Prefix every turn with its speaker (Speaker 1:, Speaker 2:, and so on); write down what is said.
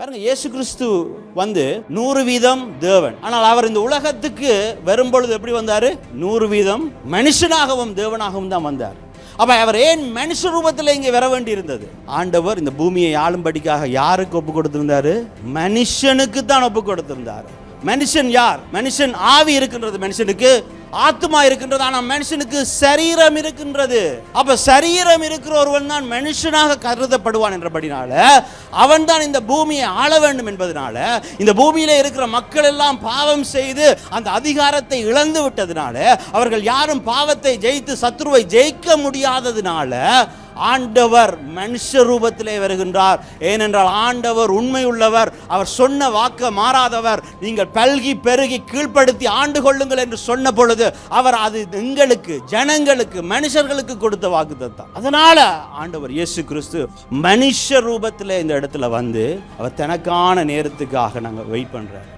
Speaker 1: பாருங்க, இயேசு கிறிஸ்து 100% தேவன். ஆனால் அவர் இந்த உலகத்துக்கு வரும்பொழுது எப்படி வந்தாரு? 100% மனுஷனாகவும் தேவனாகவும் தான் வந்தார். அப்ப அவர் ஏன் மனுஷ ரூபத்தில் இங்கே வர வேண்டி இருந்தது? ஆண்டவர் இந்த பூமியை ஆளும்படிக்காக யாருக்கு ஒப்பு கொடுத்திருந்தாரு? மனுஷனுக்கு தான் ஒப்பு கொடுத்திருந்தார். மனுஷன் யார்? மனுஷன் ஆவி இருக்கின்றது, மனுஷனுக்கு ஆத்மா இருக்கின்றது, ஆனால் மனுஷனுக்கு சரீரம் இருக்கின்றது. அப்ப சரீரம் இருக்கிற ஒருவன் தான் மனுஷனாக கருதப்படுவான் என்றபடினால அவன் தான் இந்த பூமியை ஆள வேண்டும் என்பதனால, இந்த பூமியில இருக்கிற மக்கள் எல்லாம் பாவம் செய்து அந்த அதிகாரத்தை இழந்து விட்டதுனால, அவர்கள் யாரும் பாவத்தை ஜெயித்து சத்ருவை ஜெயிக்க முடியாததுனால ஆண்டவர் மனுஷ ரூபத்திலே வருகின்றார். ஏனென்றால் ஆண்டவர் உண்மை உள்ளவர், அவர் சொன்ன வாக்க மாறாதவர். நீங்கள் பல்கி பெருகி கீழ்ப்படுத்தி ஆண்டு கொள்ளுங்கள் என்று சொன்ன பொழுது அவர் அது எங்களுக்கு, ஜனங்களுக்கு, மனுஷர்களுக்கு கொடுத்த வாக்குத்தத்தம். அதனால ஆண்டவர் இயேசு கிறிஸ்து மனுஷ ரூபத்திலே இந்த இடத்துல வந்து அவர் தனக்கான நேரத்துக்காக நாங்கள் வெயிட் பண்றார்.